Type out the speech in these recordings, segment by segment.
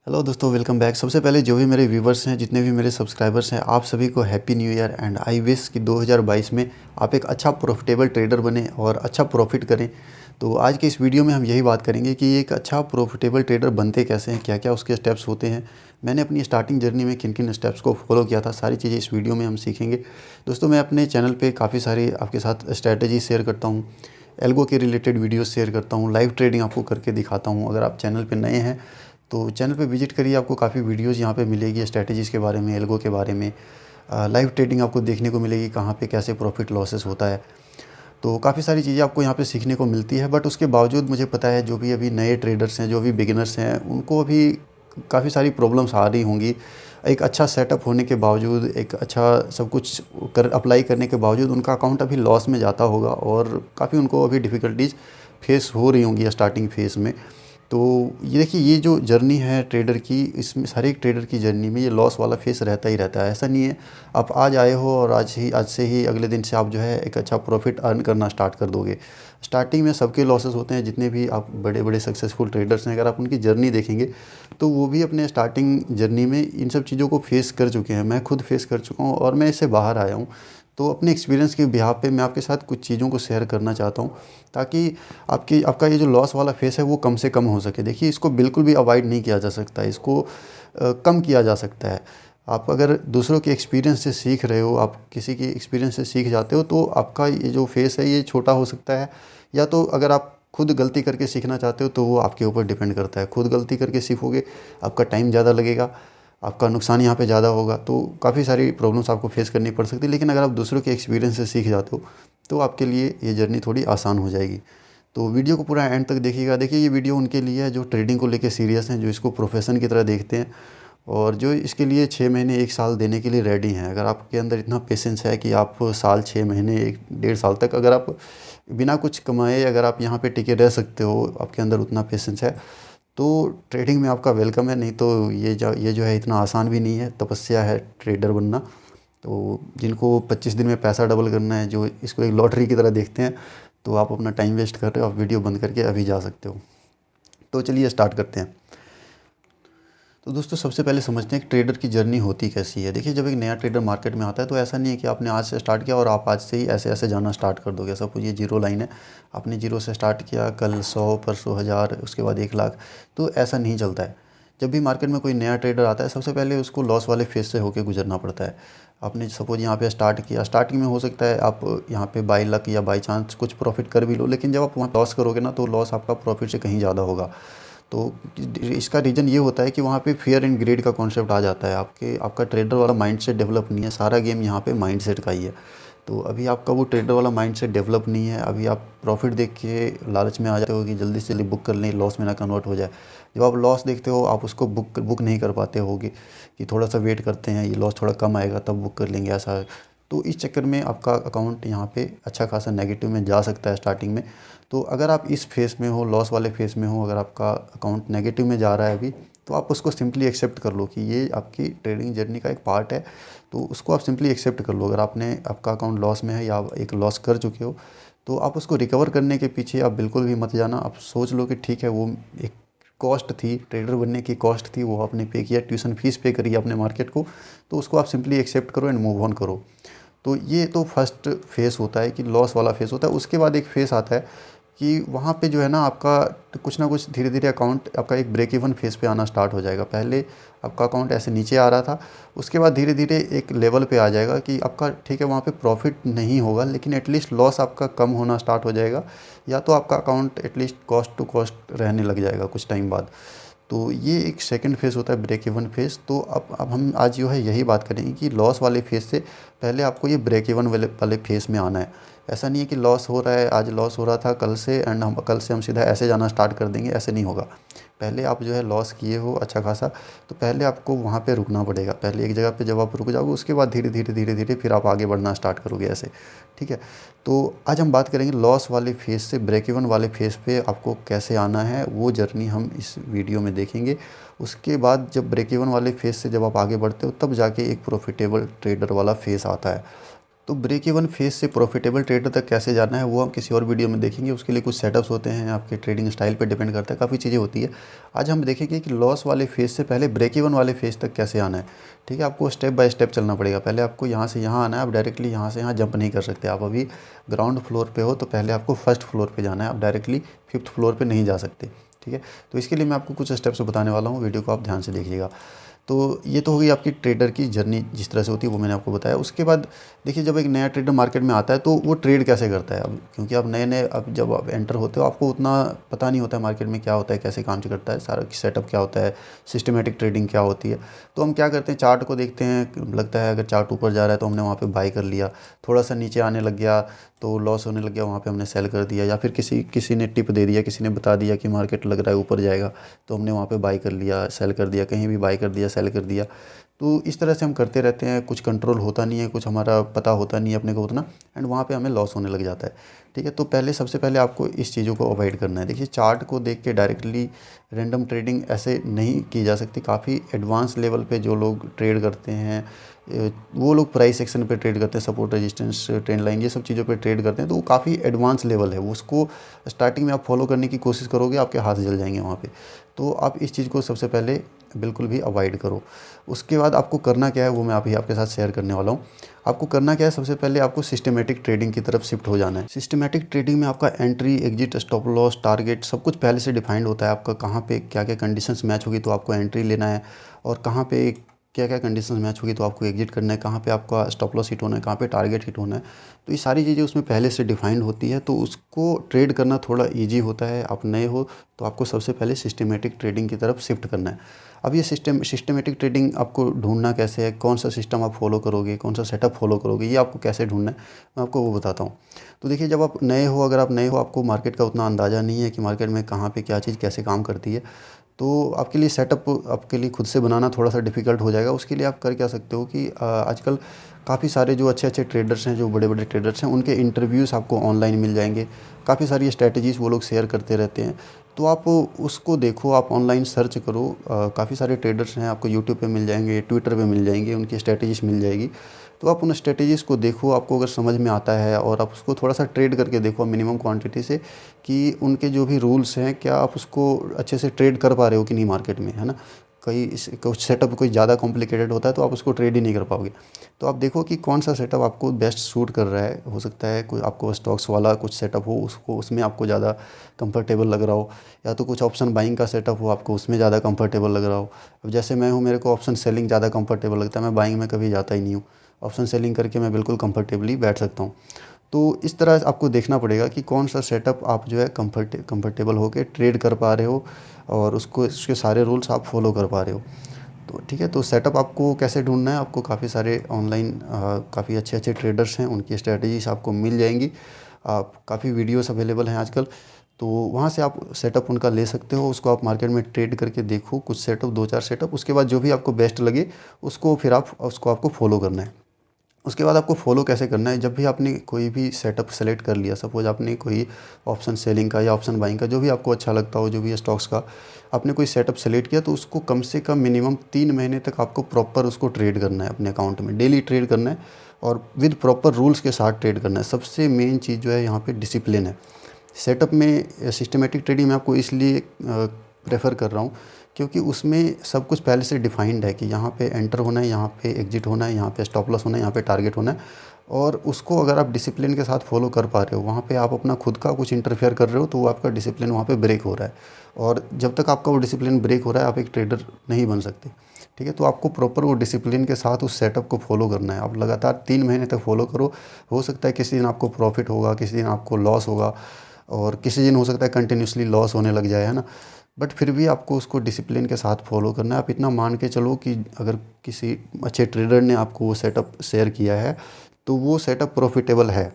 Hello दोस्तों, welcome back. सबसे पहले जो भी मेरे व्यूवर्स हैं, जितने भी मेरे सब्सक्राइबर्स हैं, आप सभी को happy new year and I wish कि 2022 में आप एक अच्छा प्रॉफिटेबल ट्रेडर बने और अच्छा प्रॉफिट करें। तो आज के इस वीडियो में हम यही बात करेंगे कि एक अच्छा प्रॉफिटेबल ट्रेडर बनते कैसे हैं, क्या क्या उसके स्टेप्स होते हैं, मैंने अपनी स्टार्टिंग जर्नी में किन किन स्टेप्स को फॉलो किया था, सारी चीज़ें इस वीडियो में हम सीखेंगे। दोस्तों, मैं अपने चैनल पर काफ़ी सारी आपके साथ स्ट्रैटेजी शेयर करता हूँ, एल्गो के रिलेटेड वीडियोस शेयर करता हूँ, लाइव ट्रेडिंग आपको करके दिखाता हूँ। अगर आप चैनल पे नए हैं तो चैनल पे विजिट करिए, आपको काफ़ी वीडियोस यहाँ पे मिलेगी स्ट्रैटेजीज़ के बारे में, एल्गो के बारे में। लाइव ट्रेडिंग आपको देखने को मिलेगी, कहाँ पे कैसे प्रॉफिट लॉसेस होता है। तो काफ़ी सारी चीज़ें आपको यहाँ पे सीखने को मिलती है। बट उसके बावजूद मुझे पता है जो भी अभी नए ट्रेडर्स हैं, जो भी बिगिनर्स हैं, उनको अभी काफ़ी सारी प्रॉब्लम्स आ रही होंगी। एक अच्छा सेटअप होने के बावजूद, एक अच्छा सब कुछ कर अप्लाई करने के बावजूद उनका अकाउंट अभी लॉस में जाता होगा और काफ़ी उनको अभी डिफ़िकल्टीज़ फेस हो रही होंगी स्टार्टिंग फेज़ में। तो ये देखिए, ये जो जर्नी है ट्रेडर की, इसमें हर एक ट्रेडर की जर्नी में ये लॉस वाला फेस रहता ही रहता है। ऐसा नहीं है आप आज आए हो और आज से ही अगले दिन से आप जो है एक अच्छा प्रॉफिट अर्न करना स्टार्ट कर दोगे। स्टार्टिंग में सबके लॉसेस होते हैं, जितने भी आप बड़े बड़े सक्सेसफुल ट्रेडर्स हैं, अगर आप उनकी जर्नी देखेंगे तो वो भी अपने स्टार्टिंग जर्नी में इन सब चीज़ों को फेस कर चुके हैं। मैं खुद फेस कर चुका हूँ और मैं इससे बाहर आया हूँ। तो अपने एक्सपीरियंस के बिहाफ पे मैं आपके साथ कुछ चीज़ों को शेयर करना चाहता हूँ, ताकि आपका ये जो लॉस वाला फेस है वो कम से कम हो सके। देखिए, इसको बिल्कुल भी अवॉइड नहीं किया जा सकता, इसको कम किया जा सकता है। आप अगर दूसरों के एक्सपीरियंस से सीख रहे हो, आप किसी के एक्सपीरियंस से सीख जाते हो, तो आपका ये जो फेस है ये छोटा हो सकता है। या तो अगर आप खुद गलती करके सीखना चाहते हो तो वो आपके ऊपर डिपेंड करता है। खुद गलती करके सीखोगे, आपका टाइम ज़्यादा लगेगा, आपका नुकसान यहाँ पे ज़्यादा होगा, तो काफ़ी सारी प्रॉब्लम्स आपको फेस करनी पड़ सकती है। लेकिन अगर आप दूसरों के एक्सपीरियंस से सीख जाते हो तो आपके लिए ये जर्नी थोड़ी आसान हो जाएगी। तो वीडियो को पूरा एंड तक देखिएगा। देखिए, ये वीडियो उनके लिए है जो ट्रेडिंग को लेके सीरियस हैं, जो इसको प्रोफेशन की तरह देखते हैं और जो इसके लिए 6 महीने 1 साल देने के लिए रेडी हैं। अगर आपके अंदर इतना पेशेंस है कि आप साल 6 महीने 1 डेढ़ साल तक अगर आप बिना कुछ कमाए अगर आप यहाँ पे टिके रह सकते हो, आपके अंदर उतना पेशेंस है, तो ट्रेडिंग में आपका वेलकम है। नहीं तो ये जो है इतना आसान भी नहीं है, तपस्या है ट्रेडर बनना। तो जिनको 25 दिन में पैसा डबल करना है, जो इसको एक लॉटरी की तरह देखते हैं, तो आप अपना टाइम वेस्ट कर रहे हो। आप वीडियो बंद करके अभी जा सकते हो। तो चलिए स्टार्ट करते हैं। तो दोस्तों, सबसे पहले समझते हैं कि ट्रेडर की जर्नी होती कैसी है। देखिए, जब एक नया ट्रेडर मार्केट में आता है तो ऐसा नहीं है कि आपने आज से स्टार्ट किया और आप आज से ही ऐसे ऐसे जाना स्टार्ट कर दोगे। सपोज ये जीरो लाइन है, आपने जीरो से स्टार्ट किया, कल 100, परसों 1000, उसके बाद 1 लाख। तो ऐसा नहीं चलता है। जब भी मार्केट में कोई नया ट्रेडर आता है, सबसे पहले उसको लॉस वाले फेज से होकर गुजरना पड़ता है। आपने सपोज यहाँ पे स्टार्ट किया, स्टार्टिंग में हो सकता है आप यहाँ पे बाई लक या बाई चांस कुछ प्रॉफिट कर भी लो, लेकिन जब आप वहाँ लॉस करोगे ना, तो लॉस आपका प्रॉफिट से कहीं ज़्यादा होगा। तो इसका रीज़न ये होता है कि वहाँ पे फियर एंड ग्रेड का कॉन्सेप्ट आ जाता है। आपका ट्रेडर वाला माइंडसेट डेवलप नहीं है। सारा गेम यहाँ पे माइंडसेट का ही है। तो अभी आपका वो ट्रेडर वाला माइंडसेट डेवलप नहीं है। अभी आप प्रॉफिट देख के लालच में आ जाते हो कि जल्दी से जल्दी बुक कर लें, लॉस में ना कन्वर्ट हो जाए। जब आप लॉस देखते हो, आप उसको बुक नहीं कर पाते होगे कि थोड़ा सा वेट करते हैं, ये लॉस थोड़ा कम आएगा तब बुक कर लेंगे, ऐसा। तो इस चक्कर में आपका अकाउंट यहाँ पे अच्छा खासा नेगेटिव में जा सकता है स्टार्टिंग में। तो अगर आप इस फेज़ में हो, लॉस वाले फेज़ में हो, अगर आपका अकाउंट नेगेटिव में जा रहा है अभी, तो आप उसको सिंपली एक्सेप्ट कर लो कि ये आपकी ट्रेडिंग जर्नी का एक पार्ट है। तो उसको आप सिंपली एक्सेप्ट कर लो। अगर आपका अकाउंट लॉस में है या आप एक लॉस कर चुके हो, तो आप उसको रिकवर करने के पीछे आप बिल्कुल भी मत जाना। आप सोच लो कि ठीक है, वो एक कॉस्ट थी, ट्रेडर बनने की कॉस्ट थी, वो आपने पे किया, ट्यूशन फीस पे करी आपने मार्केट को, तो उसको आप सिंपली एक्सेप्ट करो एंड मूव ऑन करो। तो ये तो फर्स्ट फेस होता है कि लॉस वाला फेस होता है। उसके बाद एक फेस आता है कि वहाँ पे जो है ना, आपका कुछ ना कुछ धीरे धीरे अकाउंट आपका एक ब्रेक इवन फेस पे आना स्टार्ट हो जाएगा। पहले आपका अकाउंट ऐसे नीचे आ रहा था, उसके बाद धीरे धीरे एक लेवल पे आ जाएगा कि आपका ठीक है, वहाँ पे प्रॉफिट नहीं होगा, लेकिन एटलीस्ट लॉस आपका कम होना स्टार्ट हो जाएगा, या तो आपका account at least cost to cost रहने लग जाएगा कुछ टाइम बाद। तो ये एक सेकंड फेज़ होता है, ब्रेक इवन फेज़। तो अब हम आज जो है यही बात करेंगे कि लॉस वाले फेज़ से पहले आपको ये ब्रेक इवन वाले फेज़ में आना है। ऐसा नहीं है कि लॉस हो रहा है, आज लॉस हो रहा था कल से, एंड हम कल से हम सीधा ऐसे जाना स्टार्ट कर देंगे, ऐसे नहीं होगा। पहले आप जो है लॉस किए हो अच्छा खासा, तो पहले आपको वहाँ पे रुकना पड़ेगा। पहले एक जगह पे जब आप रुक जाओगे, उसके बाद धीरे धीरे धीरे धीरे फिर आप आगे बढ़ना स्टार्ट करोगे, ऐसे। ठीक है। तो आज हम बात करेंगे लॉस वाले फेज़ से ब्रेक इवन वाले फेज़ पे आपको कैसे आना है, वो जर्नी हम इस वीडियो में देखेंगे। उसके बाद जब ब्रेक इवन वाले फेज़ से जब आप आगे बढ़ते हो, तब जाके एक प्रॉफिटेबल ट्रेडर वाला फेज़ आता है। तो ब्रेक इवन फेज से प्रॉफिटेबल ट्रेडर तक कैसे जाना है वो हम किसी और वीडियो में देखेंगे। उसके लिए कुछ सेटअप्स होते हैं, आपके ट्रेडिंग स्टाइल पे डिपेंड करता है, काफ़ी चीज़ें होती है। आज हम देखेंगे कि लॉस वाले फेज से पहले ब्रेक इवन वाले फेज तक कैसे आना है। ठीक है, आपको स्टेप बाय स्टेप चलना पड़ेगा। पहले आपको यहाँ से यहाँ आना है। आप डायरेक्टली यहाँ से यहाँ जंप नहीं कर सकते। आप अभी ग्राउंड फ्लोर पे हो तो पहले आपको फर्स्ट फ्लोर पे जाना है। आप डायरेक्टली फिफ्थ फ्लोर पे नहीं जा सकते। ठीक है, तो इसके लिए मैं आपको कुछ स्टेप्स बताने वाला हूँ। वीडियो को आप ध्यान से देखिएगा। तो ये तो होगी आपकी ट्रेडर की जर्नी जिस तरह से होती है, वो मैंने आपको बताया। उसके बाद देखिए, जब एक नया ट्रेडर मार्केट में आता है तो वो ट्रेड कैसे करता है। अब क्योंकि आप नए नए अब जब आप एंटर होते हो, आपको उतना पता नहीं होता है मार्केट में क्या होता है, कैसे काम करता है, सारा सेटअप क्या होता है, सिस्टमेटिक ट्रेडिंग क्या होती है। तो हम क्या करते हैं, चार्ट को देखते हैं। लगता है अगर चार्ट ऊपर जा रहा है तो हमने वहाँ पर बाई कर लिया। थोड़ा सा नीचे आने लग गया तो लॉस होने लग गया, वहाँ पे हमने सेल कर दिया। या फिर किसी ने टिप दे दिया, किसी ने बता दिया कि मार्केट लग रहा है ऊपर जाएगा, तो हमने वहाँ पे बाई कर लिया, सेल कर दिया। कहीं भी बाई कर दिया, सेल कर दिया। तो इस तरह से हम करते रहते हैं। कुछ कंट्रोल होता नहीं है, कुछ हमारा पता होता नहीं है अपने को उतना, एंड वहाँ पे हमें लॉस होने लग जाता है। ठीक है, तो सबसे पहले आपको इस चीज़ों को अवॉइड करना है। देखिए, चार्ट को देख के डायरेक्टली रैंडम ट्रेडिंग ऐसे नहीं की जा सकती। काफ़ी एडवांस लेवल पे जो लोग ट्रेड करते हैं, वो लोग प्राइस एक्शन पे ट्रेड करते हैं, सपोर्ट रेजिस्टेंस ट्रेंड लाइन, ये सब चीज़ों पे ट्रेड करते हैं। तो वो काफ़ी एडवांस लेवल है। उसको स्टार्टिंग में आप फॉलो करने की कोशिश करोगे, आपके हाथ जल जाएंगे वहाँ पे। तो आप इस चीज़ को सबसे पहले बिल्कुल भी अवॉइड करो। उसके बाद आपको करना क्या है वो मैं आपके साथ शेयर करने वाला हूँ। आपको करना क्या है, सबसे पहले आपको सिस्टमेटिक ट्रेडिंग की तरफ शिफ्ट हो जाना है। सिस्टमेटिक ट्रेडिंग में आपका entry, exit, stop loss, target सब कुछ पहले से डिफाइंड होता है। आपका कहाँ पे क्या क्या कंडीशंस मैच होगी तो आपको एंट्री लेना है, और कहाँ पे क्या क्या कंडीशंस मैच होगी तो आपको एग्जिट करना है, कहाँ पे आपका स्टॉप लॉस हिट होना है, कहाँ पे टारगेट हिट होना है। तो ये सारी चीज़ें उसमें पहले से डिफाइंड होती है, तो उसको ट्रेड करना थोड़ा ईजी होता है। आप नए हो तो आपको सबसे पहले सिस्टमेटिक ट्रेडिंग की तरफ शिफ्ट करना है। अब ये सिस्टमेटिक ट्रेडिंग आपको ढूंढना कैसे है, कौन सा सिस्टम आप फॉलो करोगे, कौन सा सेटअप फॉलो करोगे, ये आपको कैसे ढूंढना है मैं आपको वो बताता हूँ। तो देखिए, जब आप नए हो, अगर आप नए हो, आपको मार्केट का उतना अंदाज़ा नहीं है कि मार्केट में कहाँ पे क्या चीज़ कैसे काम करती है, तो आपके लिए सेटअप आपके लिए खुद से बनाना थोड़ा सा डिफ़िकल्ट हो जाएगा। उसके लिए आप कर क्या सकते हो कि आजकल काफ़ी सारे जो अच्छे अच्छे ट्रेडर्स हैं, जो बड़े बड़े ट्रेडर्स हैं, उनके इंटरव्यूज़ आपको ऑनलाइन मिल जाएंगे। काफ़ी सारी स्ट्रैटेजीज़ वो लोग शेयर करते रहते हैं, तो आप उसको देखो, आप ऑनलाइन सर्च करो। काफ़ी सारे ट्रेडर्स हैं, आपको यूट्यूब पे मिल जाएंगे, ट्विटर पे मिल जाएंगे, उनकी स्ट्रैटेजीज़ मिल जाएगी। तो आप उन स्ट्रैटेजीज़ को देखो। आपको अगर समझ में आता है और आप उसको थोड़ा सा ट्रेड करके देखो मिनिमम क्वांटिटी से, कि उनके जो भी रूल्स हैं, क्या आप उसको अच्छे से ट्रेड कर पा रहे हो कि नहीं मार्केट में, है ना। कुछ सेटअप कोई ज़्यादा कॉम्प्लिकेटेड होता है तो आप उसको ट्रेड ही नहीं कर पाओगे। तो आप देखो कि कौन सा सेटअप आपको बेस्ट सूट कर रहा है। हो सकता है कोई आपको स्टॉक्स वाला कुछ सेटअप हो, उसको उसमें आपको ज़्यादा कंफर्टेबल लग रहा हो, या तो कुछ ऑप्शन बाइंग का सेटअप हो, आपको उसमें ज़्यादा कंफर्टेबल लग रहा हो। अब जैसे मैं हूँ, मेरे को ऑप्शन सेलिंग ज़्यादा कंफर्टेबल लगता है। मैं बाइंग में कभी जाता ही नहीं हूँ। ऑप्शन सेलिंग करके मैं बिल्कुल कंफर्टेबली बैठ सकता हूँ। तो इस तरह आपको देखना पड़ेगा कि कौन सा सेटअप आप जो है कंफर्टेबल होकर ट्रेड कर पा रहे हो, और उसके सारे रूल्स आप फॉलो कर पा रहे हो। तो ठीक है, तो सेटअप आपको कैसे ढूंढना है, आपको काफ़ी सारे ऑनलाइन काफ़ी अच्छे अच्छे ट्रेडर्स हैं, उनकी स्ट्रैटेजीज आपको मिल जाएंगी। आप काफ़ी वीडियोस अवेलेबल हैं आजकल, तो वहाँ से आप सेटअप उनका ले सकते हो। उसको आप मार्केट में ट्रेड करके देखो, कुछ सेटअप, दो चार सेटअप। उसके बाद जो भी आपको बेस्ट लगे उसको फिर आपको फॉलो करना है। उसके बाद आपको फॉलो कैसे करना है, जब भी आपने कोई भी सेटअप सेलेक्ट कर लिया, सपोज आपने कोई ऑप्शन सेलिंग का या ऑप्शन बाइंग का, जो भी आपको अच्छा लगता हो, जो भी स्टॉक्स का आपने कोई सेटअप सेलेक्ट किया, तो उसको कम से कम मिनिमम 3 महीने तक आपको प्रॉपर उसको ट्रेड करना है अपने अकाउंट में, डेली ट्रेड करना है, और विद प्रॉपर रूल्स के साथ ट्रेड करना है। सबसे मेन चीज़ जो है यहाँ पे डिसिप्लिन है। सेटअप में सिस्टमेटिक ट्रेडिंग में आपको इसलिए प्रेफर कर रहा हूँ क्योंकि उसमें सब कुछ पहले से डिफाइंड है कि यहाँ पे एंटर होना है, यहाँ पे एग्जिट होना है, यहाँ पे स्टॉप लॉस होना है, यहाँ पे टारगेट होना है। और उसको अगर आप डिसिप्लिन के साथ फॉलो कर पा रहे हो, वहाँ पे आप अपना खुद का कुछ इंटरफेयर कर रहे हो, तो वो आपका डिसिप्लिन वहाँ पे ब्रेक हो रहा है। और जब तक आपका वो डिसिप्लिन ब्रेक हो रहा है, आप एक ट्रेडर नहीं बन सकते। ठीक है, तो आपको प्रॉपर वो डिसिप्लिन के साथ उस सेटअप को फॉलो करना है। आप लगातार 3 महीने तक फॉलो करो। हो सकता है किसी दिन आपको प्रॉफिट होगा, किसी दिन आपको लॉस होगा, और किसी दिन हो सकता है कंटिन्यूसली लॉस होने लग जाए, है ना। बट फिर भी आपको उसको डिसिप्लिन के साथ फॉलो करना है। आप इतना मान के चलो कि अगर किसी अच्छे ट्रेडर ने आपको वो सेटअप शेयर किया है तो वो सेटअप प्रॉफिटेबल है।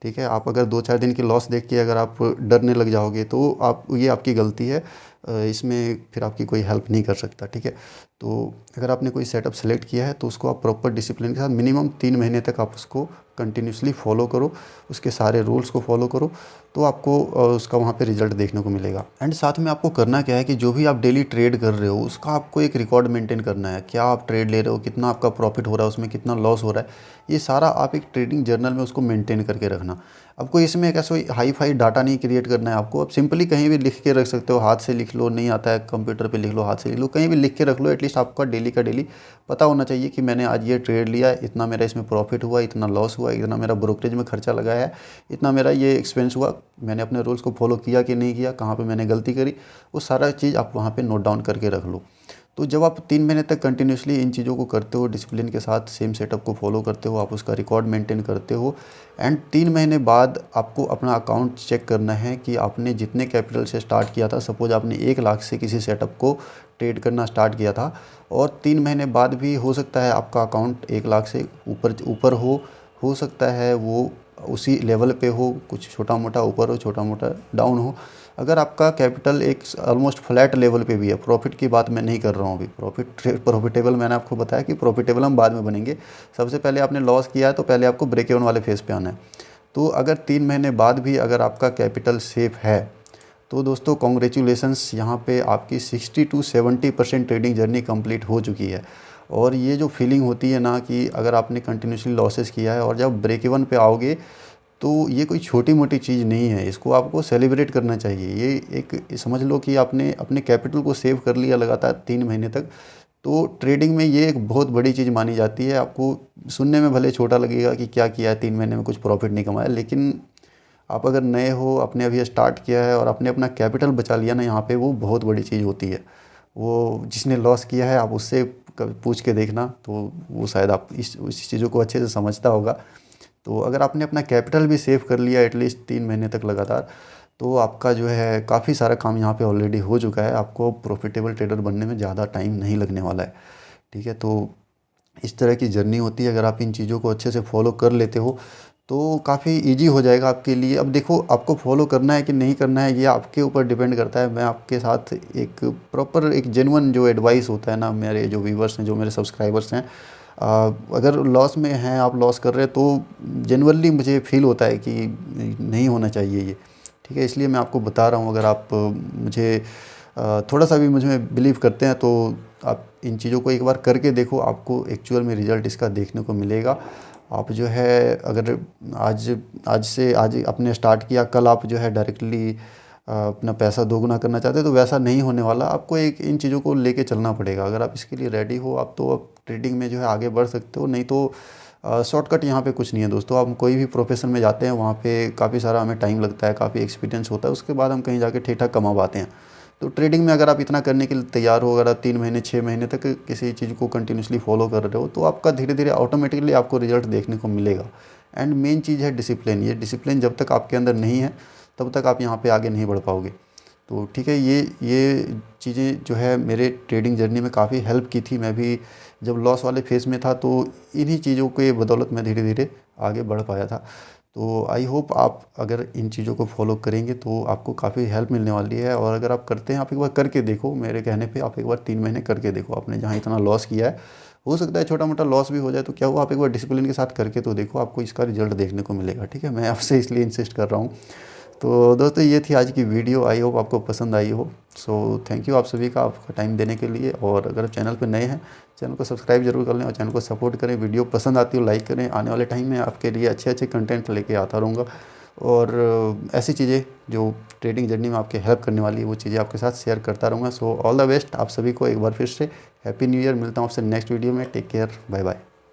ठीक है, आप अगर 2-4 दिन की लॉस देख के अगर आप डरने लग जाओगे तो आप ये आपकी गलती है। इसमें फिर आपकी कोई हेल्प नहीं कर सकता, ठीक है। तो अगर आपने कोई सेटअप सेलेक्ट किया है तो उसको आप प्रॉपर डिसिप्लिन के साथ मिनिमम 3 महीने तक आप उसको कंटिन्यूसली फॉलो करो, उसके सारे रूल्स को फॉलो करो, तो आपको उसका वहाँ पे रिजल्ट देखने को मिलेगा। एंड साथ में आपको करना क्या है कि जो भी आप डेली ट्रेड कर रहे हो उसका आपको एक रिकॉर्ड मेंटेन करना है। क्या आप ट्रेड ले रहे हो, कितना आपका प्रॉफिट हो रहा है, उसमें कितना लॉस हो रहा है, ये सारा आप एक ट्रेडिंग जर्नल में उसको मेंटेन करके रखना। आपको इसमें एक ऐसा हाई फाई डाटा नहीं क्रिएट करना है आपको। आप सिंपली कहीं भी लिख के रख सकते हो, हाथ से लिख लो, नहीं आता है कंप्यूटर पे लिख लो, हाथ से लिख लो, कहीं भी लिख के रख लो। एटलीस्ट आपका डेली का डेली पता होना चाहिए कि मैंने आज ये ट्रेड लिया, इतना मेरा इसमें प्रॉफिट हुआ, इतना लॉस हुआ, इतना मेरा ब्रोकरेज में खर्चा लगा है, इतना मेरा ये एक्सपेंस हुआ, मैंने अपने रूल्स को फॉलो किया कि नहीं किया, कहाँ पे मैंने गलती करी, वो सारा चीज़ आप वहाँ पे नोट डाउन करके रख लो। तो जब आप 3 महीने तक कंटिन्यूसली इन चीज़ों को करते हो, डिसिप्लिन के साथ सेम सेटअप को फॉलो करते हो, आप उसका रिकॉर्ड मेंटेन करते हो, एंड 3 महीने बाद आपको अपना अकाउंट चेक करना है कि आपने जितने कैपिटल से स्टार्ट किया था, सपोज आपने 1 लाख से किसी सेटअप को ट्रेड करना स्टार्ट किया था, और 3 महीने बाद भी हो सकता है आपका अकाउंट 1 लाख से ऊपर ऊपर हो सकता है वो उसी लेवल पे हो, कुछ छोटा मोटा ऊपर हो, छोटा मोटा डाउन हो। अगर आपका कैपिटल एक ऑलमोस्ट फ्लैट लेवल पे भी है, प्रॉफिट की बात मैं नहीं कर रहा हूँ अभी, प्रॉफिटेबल मैंने आपको बताया कि प्रॉफिटेबल हम बाद में बनेंगे, सबसे पहले आपने लॉस किया है तो पहले आपको ब्रेक इवन वाले फेज़ पे आना है। तो अगर 3 महीने बाद भी अगर आपका कैपिटल सेफ है तो दोस्तों कॉन्ग्रेचुलेसन्स, यहाँ पे आपकी 60 to 70% ट्रेडिंग जर्नी कंप्लीट हो चुकी है। और ये जो फीलिंग होती है ना कि अगर आपने कंटिन्यूसली लॉसेस किया है और जब ब्रेक इवन पे आओगे, तो ये कोई छोटी मोटी चीज़ नहीं है, इसको आपको सेलिब्रेट करना चाहिए। ये एक समझ लो कि आपने अपने कैपिटल को सेव कर लिया लगातार 3 महीने तक। तो ट्रेडिंग में ये एक बहुत बड़ी चीज़ मानी जाती है। आपको सुनने में भले छोटा लगेगा कि क्या किया है 3 महीने में, कुछ प्रॉफिट नहीं कमाया, लेकिन आप अगर नए हो, आपने अभी स्टार्ट किया है और आपने अपना कैपिटल बचा लिया ना, यहाँ पे वो बहुत बड़ी चीज़ होती है। वो जिसने लॉस किया है आप उससे कभी पूछ के देखना, तो वो शायद आप इस चीज़ों को अच्छे से समझता होगा। तो अगर आपने अपना कैपिटल भी सेव कर लिया एटलीस्ट 3 महीने तक लगातार, तो आपका जो है काफ़ी सारा काम यहाँ पे ऑलरेडी हो चुका है। आपको प्रॉफिटेबल ट्रेडर बनने में ज़्यादा टाइम नहीं लगने वाला है, ठीक है। तो इस तरह की जर्नी होती है। अगर आप इन चीज़ों को अच्छे से फॉलो कर लेते हो तो काफ़ी इजी हो जाएगा आपके लिए। अब देखो, आपको फॉलो करना है कि नहीं करना है ये आपके ऊपर डिपेंड करता है। मैं आपके साथ एक प्रॉपर एक जेन्युइन जो एडवाइस होता है ना, मेरे जो व्यूवर्स हैं, जो मेरे सब्सक्राइबर्स हैं, अगर लॉस में हैं, आप लॉस कर रहे हैं, तो जेन्युइनली मुझे फील होता है कि नहीं होना चाहिए ये, ठीक है। इसलिए मैं आपको बता रहा हूँ। अगर आप मुझे थोड़ा सा भी मुझ में बिलीव करते हैं तो आप इन चीज़ों को एक बार करके देखो, आपको एक्चुअल में रिज़ल्ट इसका देखने को मिलेगा। आप जो है अगर आज आपने स्टार्ट किया, कल आप जो है डायरेक्टली अपना पैसा दोगुना करना चाहते हो, तो वैसा नहीं होने वाला। आपको एक इन चीज़ों को लेके चलना पड़ेगा। अगर आप इसके लिए रेडी हो आप, तो आप ट्रेडिंग में जो है आगे बढ़ सकते हो। नहीं तो शॉर्टकट यहाँ पे कुछ नहीं है दोस्तों। आप कोई भी प्रोफेशन में जाते हैं, वहाँ पे काफ़ी सारा हमें टाइम लगता है, काफ़ी एक्सपीरियंस होता है, उसके बाद हम कहीं जाके ठीक ठाक कमा पाते हैं। तो ट्रेडिंग में अगर आप इतना करने के लिए तैयार हो, अगर आप 3 महीने 6 महीने तक किसी चीज़ को कंटिन्यूसली फॉलो कर रहे हो, तो आपका धीरे धीरे ऑटोमेटिकली आपको रिजल्ट देखने को मिलेगा। एंड मेन चीज़ है डिसिप्लिन। ये डिसिप्लिन जब तक आपके अंदर नहीं है तब तक आप यहाँ पे आगे नहीं बढ़ पाओगे। तो ठीक है, ये चीज़ें जो है मेरे ट्रेडिंग जर्नी में काफ़ी हेल्प की थी। मैं भी जब लॉस वाले फेज़ में था तो इन्हीं चीज़ों के बदौलत मैं धीरे धीरे आगे बढ़ पाया था। तो आई होप आप अगर इन चीज़ों को फॉलो करेंगे तो आपको काफ़ी हेल्प मिलने वाली है। और अगर आप करते हैं, आप एक बार करके देखो, मेरे कहने पे आप एक बार 3 महीने करके देखो। आपने जहाँ इतना लॉस किया है, हो सकता है छोटा मोटा लॉस भी हो जाए, तो क्या हुआ, आप एक बार डिसिप्लिन के साथ करके तो देखो, आपको इसका रिजल्ट देखने को मिलेगा, ठीक है। मैं आपसे इसलिए इंसिस्ट कर रहा हूँ। तो दोस्तों ये थी आज की वीडियो, आई होप आपको पसंद आई हो। सो थैंक यू आप सभी का, आपका टाइम देने के लिए। और अगर चैनल पर नए हैं, चैनल को सब्सक्राइब जरूर कर लें और चैनल को सपोर्ट करें। वीडियो पसंद आती हो लाइक करें। आने वाले टाइम में आपके लिए अच्छे अच्छे कंटेंट लेके आता रहूँगा, और ऐसी चीज़ें जो ट्रेडिंग जर्नी में आपके हेल्प करने वाली है, वो चीज़ें आपके साथ शेयर करता रहूँगा। सो ऑल द बेस्ट आप सभी को एक बार फिर से हैप्पी न्यू ईयर। मिलता हूँ आपसे नेक्स्ट वीडियो में। Take care, bye bye.